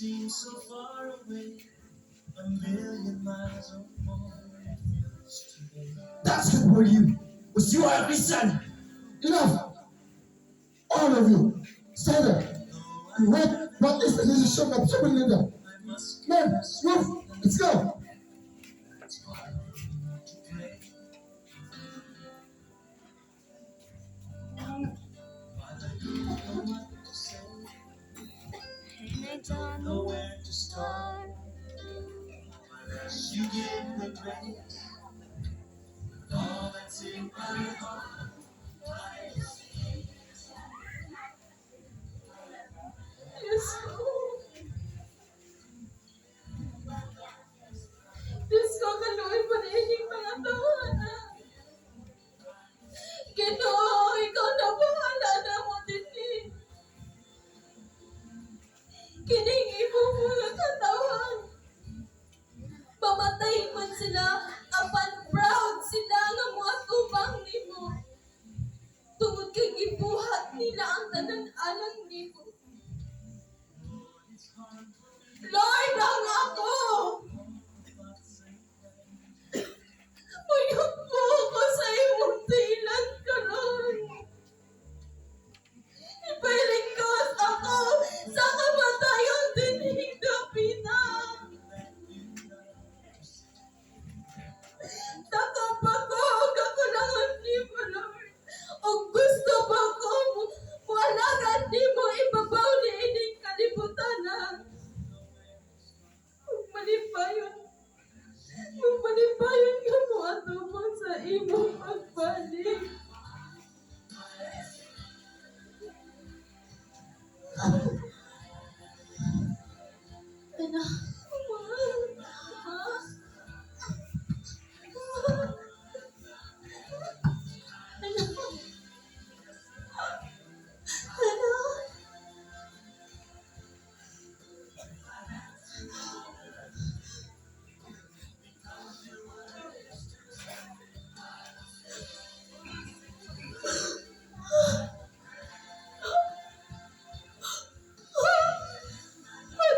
seem so far away, a million miles or more. That's good for you. But you are a Christian. Enough. All of you. Stand up. And wait. What is the decision of someone leader? I must Men, move. Let's go. it's hard to pray, but I don't know what to say, And I don't know where to start. Unless you give the grace, all that's in my heart. Diyos ko. Diyos ko, kaluin mo na inyong mga tawanan. Ginoo, ikaw na bahala na mo din eh. Kiningi mo mga katawan. Pamatay man sila, apan proud sila nga mga tubang nimo. Tungod kay gibuhat nila ang tanan-alang nimo. Lord, ang ako! Puyot mo ako sa imong tilan karon. Ipailingkos ako sa kamatayang dinig na pinang. Takap ako, kakulangan ni mo, Lord. O gusto ba ko walagan ni mo ibabaw ni ining kalibutan na. Malipayon ka mo atubang sa imong pagbalik. Ano?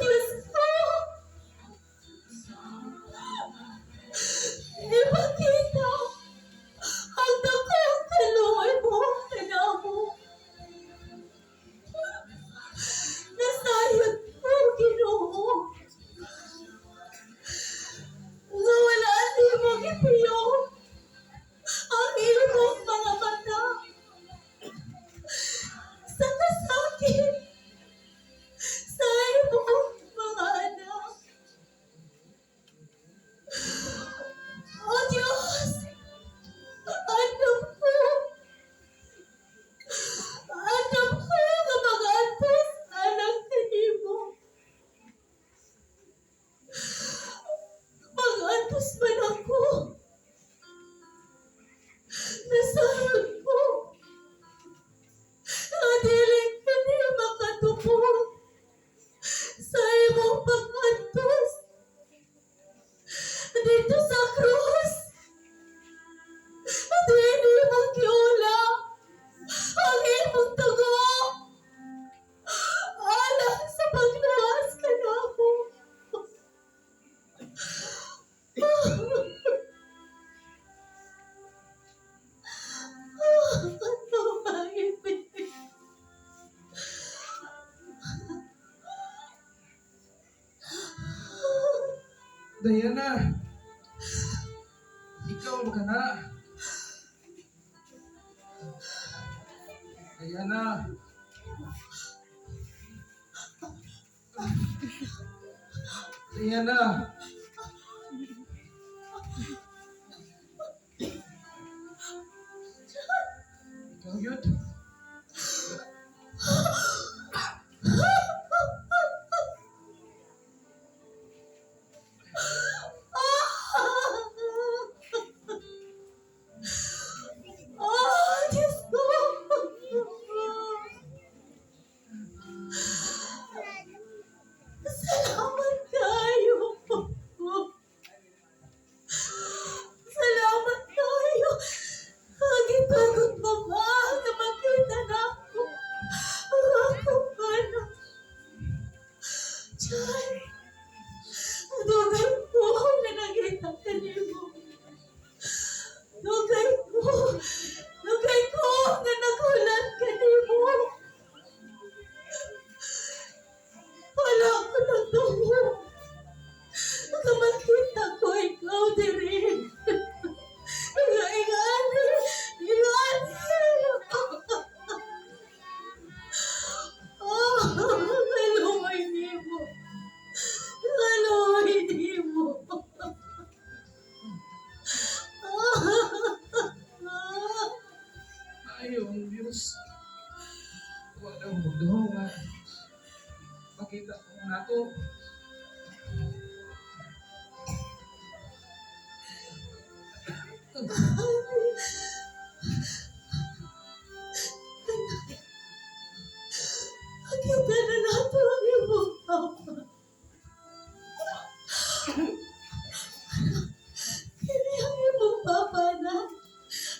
Diyos ko! Ipakita ang dakong kaluoy mo, mo. Nasayod mo, Ginoo. Nga wala di mo ipiyong ang imong mga mata. Sa kasakit sa imong mga anak. O Diyos, anak ko nga mga antos, anak kanimo. Mag-antos man ako. Nasayod ko. Nadili ka niya makatupong sa imong pag-antos. Dito sa krus. At hindi mong kiula ang imong tugo. Alang sa paglawas ka na ako. Ano ba ibig? Diana, ikaw ka na. Diana. Diana. Ikaw yun. Diyos ko! Salamat kayo. ako. Nakita na nato ang iyong papa. Kini ang iyong papa na.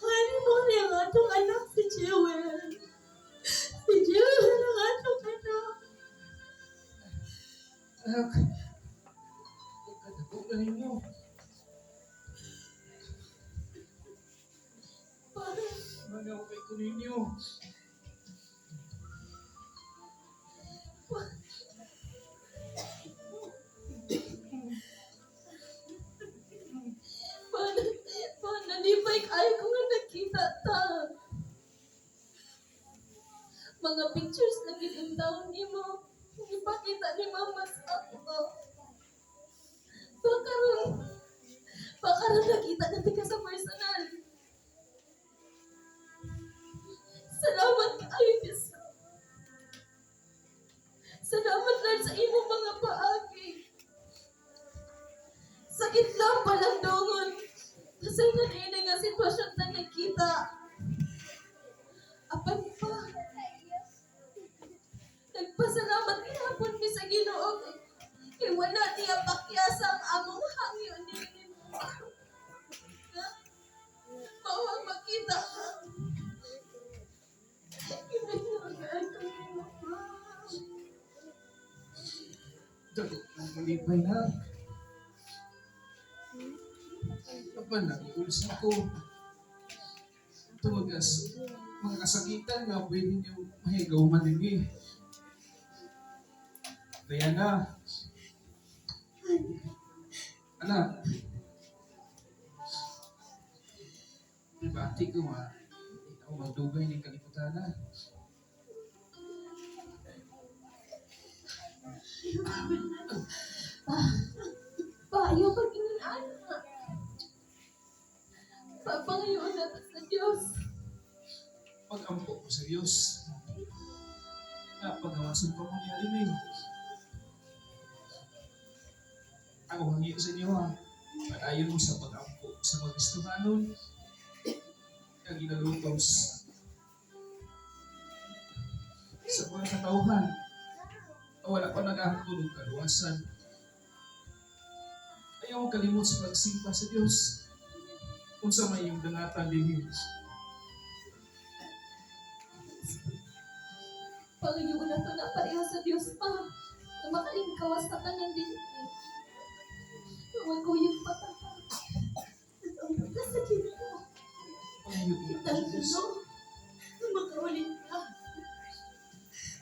Ano mo niya ang atong anak si Jewel. Si Jewel ang atong anak. Anak, pagkadako na ninyo. Manaw kay ko ninyo. Nanipay ay ko nga nakita ta. Mga pictures na ginundaw ni mo. Ipakita ni mama sa ako. Bakaroon nakita natin ka sa personal. Salamat ka ay Diyos ko. Salamat Lord sa imong mga paagi. Sakit lang palang dongon. Kasi nanay nga sitwasyon na nakita. Apan pa. Nagpasalamat ihapon mi sa Ginoo. Kay wala niya pakyasa ang among hangyo ni mo. Mawang makita ka. Dako ang malipay na. Kapan nag-uls ako. Ito mga kasakitan nga pwede niyo mahigaw manini. Kaya na. Anak. Ibati ko nga. Ikaw magdugay ng kaliputan na. Payo pag inunan. Papangayon natin sa Diyos. Pag-ampo ko sa Diyos. Pag-awasan ko mo niya rin. Ako hangi sa inyo ha. Pag-ayon mo sa pag-ampo sa mag-istuhanon. Kag inalutos. Sa mga katauhan. Wala pa nagkakatulog kaluwasan. Ayaw mong kalimot sa pagsimpa sa Diyos. Kung sa may yung dangatan din. Panginoon na ito na pareha sa Diyos pa. Na makalingkawas sa kanan din. Huwag ko yung pataka. Ang kasakit ka. Panginoon na Dahil Diyos. ito, na makaulit ka.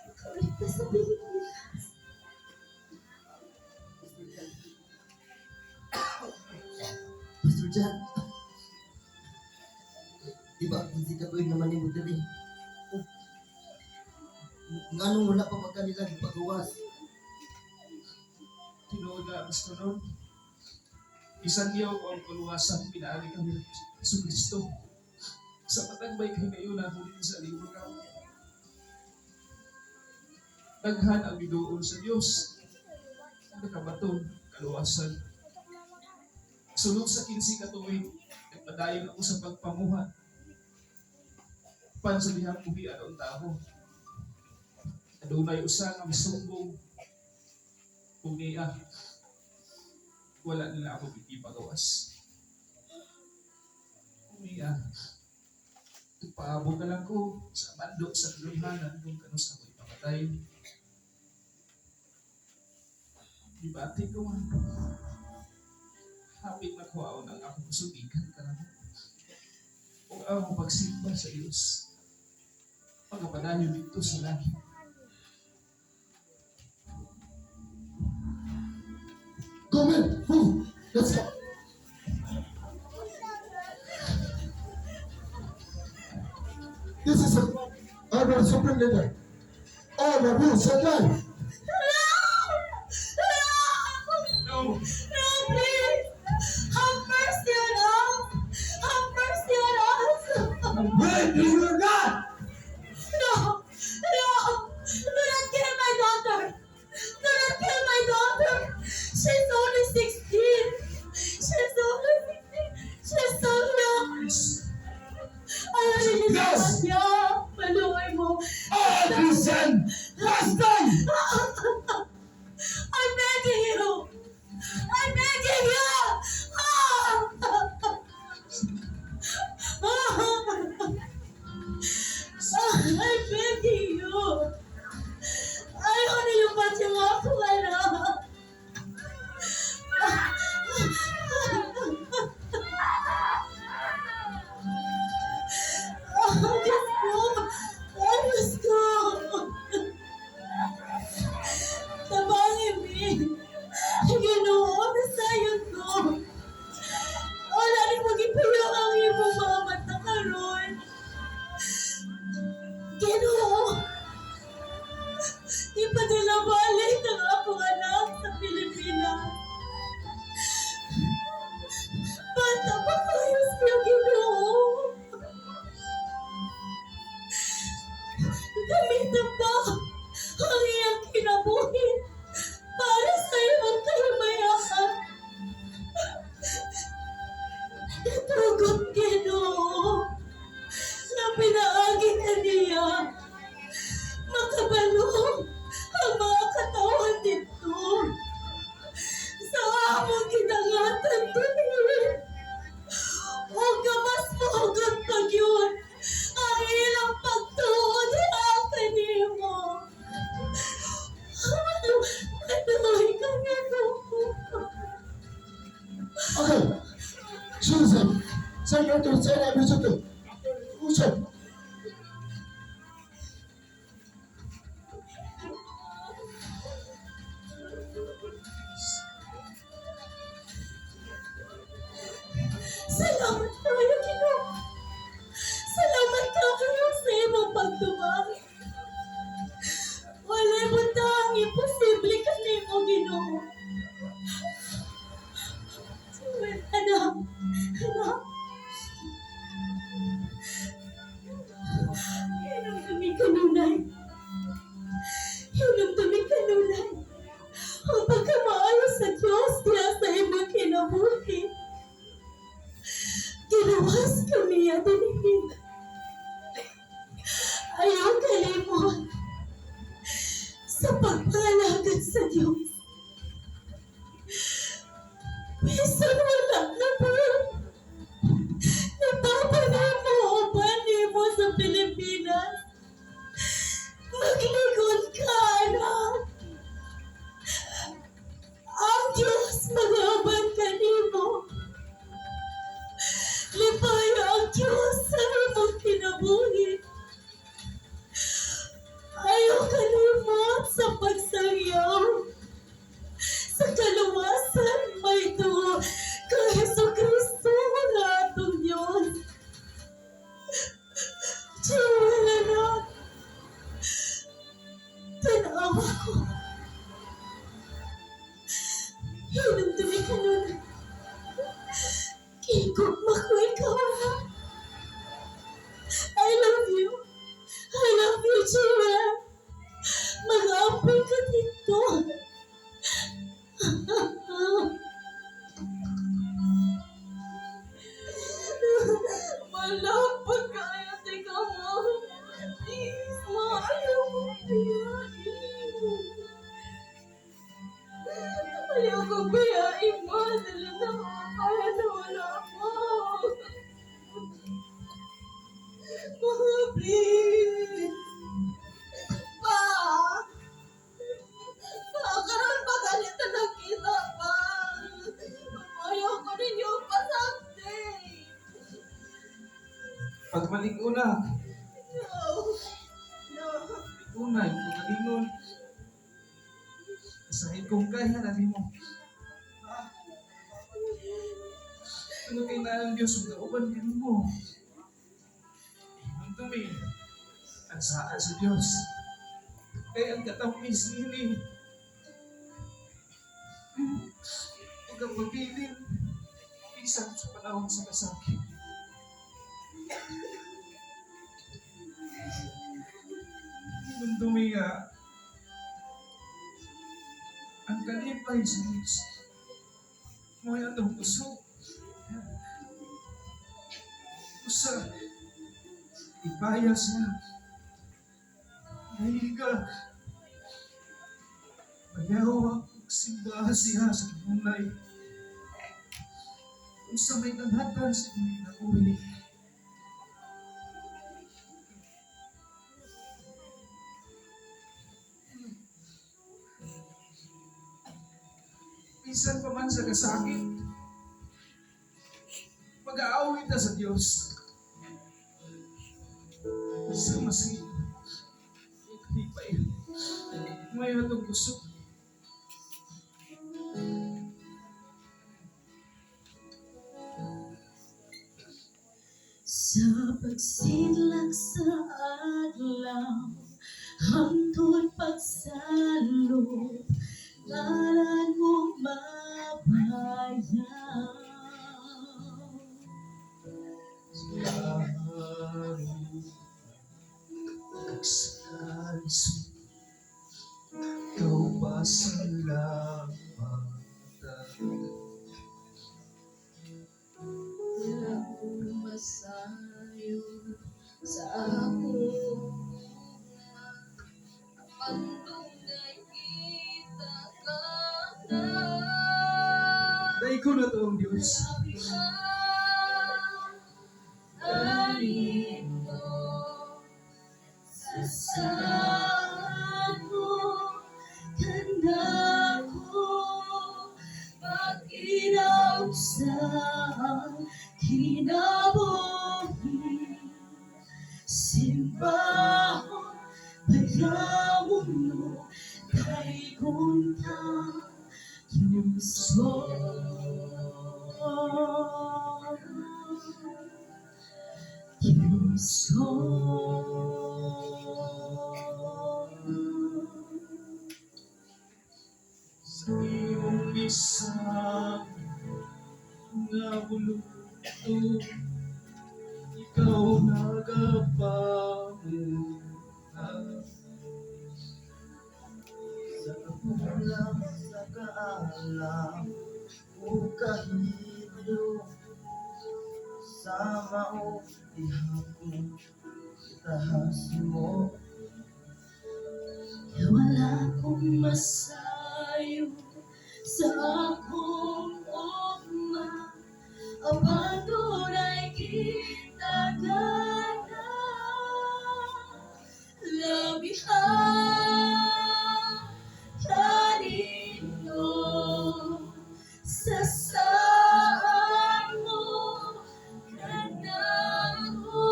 Makaulit ka sa Pilipinas. Pastor Jan. Diba, hindi ka ko yung naman yung dali. Nganong wala pa magkanilang pagawas? Tinood na gusto nun. Isang yaw ko ang kaluwasan, pinaali kami ng Yesu Cristo. Sa patagbay kay ngayon na hulin sa libro ka. Daghan ang bidoon sa Diyos. Ang nakabaton, kaluwasan. Sulod sa 15 katuig, nagpadayon ako sa pagpamuhat. Pansabihan ko ang tao. Adunay usa nga misumbong kung niya. Wala nila ako ipagawas. Kung niya, paabot na lang ko sa mandok sa tulunganan kung kanus ako ipapatay. Ibati ko man. Hapit na kuwaon ang akong sugikan ka na. Kung ako pagsimba sa Diyos, pagkapadayo dito sa langit. Go, man. Move. Let's go. This is our supreme leader. All of you, sit down. No! No, please! Have mercy on us! Have mercy on us! Where do you not? No! No! Do not kill my daughter! Do not kill my Jesus. Saya to saya habis itu. Usap. Salamat kayo, Ginoo. Salamat kayo sa imong pagtubag. Walay butang imposible kanimo, Ginoo. Anak, anak. Hinong kami kanunay. Hinong kami kanunay. Ang pagkamaayo sa Diyos diya sa imong kinabuhi. Ginawas kami at inigin. Ayaw kalimot sa pagpalagad sa Diyos. Bisan wala na po. Napapanay mo uban mo sa Pilipinas. Magligod ka, anak. Ang Diyos mag-aban kanimo. Lipayo ang Diyos sa imong kinabuhi. Ayaw kalimot sa pagsayaw. Sa kaluwasan may tuo ka Jesucristo na atong Diyos. Diyan anak, tanawa ko. Hinundumi ka nun. Kikot makoy ka, anak. I love you. I love you, Jira. Mag-apoy ka dito. Malapag kayo, teka mo. Please, ma, ayaw mo biyain. Ayaw ko biyain, ma. Dala na ako. Kaya na wala ako. Ma, please. Pa! Pa, karoon pa ganito nakita pa. Ayaw ko ninyo pasakti. Pagmalik una, No. No. una, yung pagalingon. Kasahin kong kaya na mo. Ano kayo na ang Diyos, magkauban ka mo. Ang dumi, ang saan sa Diyos. Kaya ang katamis nini. Huwag kang magbilin. Isang sa panahon sa kasakit. Ang dumi nga, ang kalipay sa Diyos. May atong puso. Usa, ipayas na. Nahiga. Mayawa ang simbahan siya sa tunay. Kung sa may nanghatan sa mga nakuhi. Minsan pa man sa kasakit, mag-aawit na sa Diyos. Sa masing ikalipay, may natong gusto. Sa pagsidlak sa adlaw, hangtod pagsalo, ngalan mo mabayaw. Nagsalis, ikaw ba sa lamang? Walang masayo sa ako. Pagdungay kita ka na. Dahil ko na to ang Diyos. Narito sa saan mo, kanda ko, pag-inaw sa kinabuhi. Simbahon pagyamun mo kay kunta yuso. Yuso. Sa iyong isang nga bulong ikaw nagapamuha. Sa kapulang sa kaalam o kahidyo sa maupihapon itahas mo. Wala kong masayo sa akong ugma, abandonay kita gana. Labihan kanino sa saan mo kanako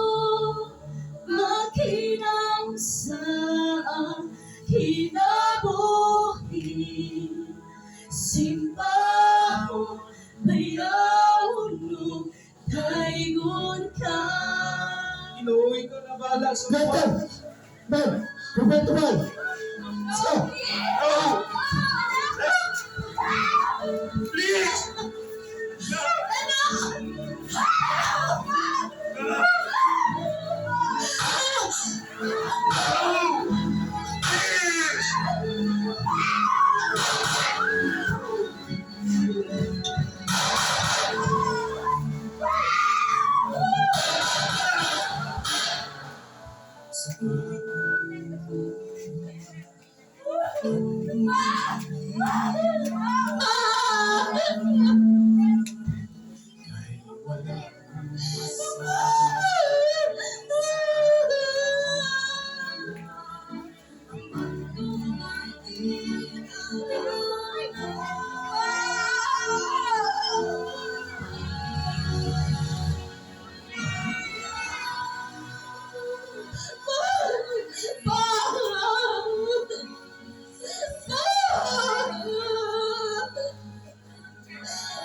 makinang saan kinabuhi. Simbahon bayawon mo daygon ka. Ginoo, ikaw na bahala sa Get buwan. them! Man, prepare to buy. Let's go. Please!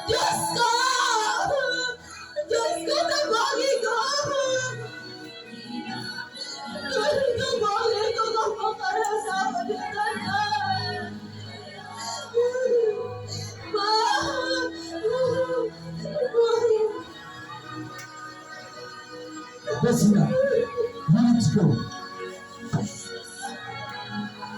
Diyos ko! Diyos ko, tabangin ko! Tabangin ko kung makarasapan niya tanan. That's enough. You need to go.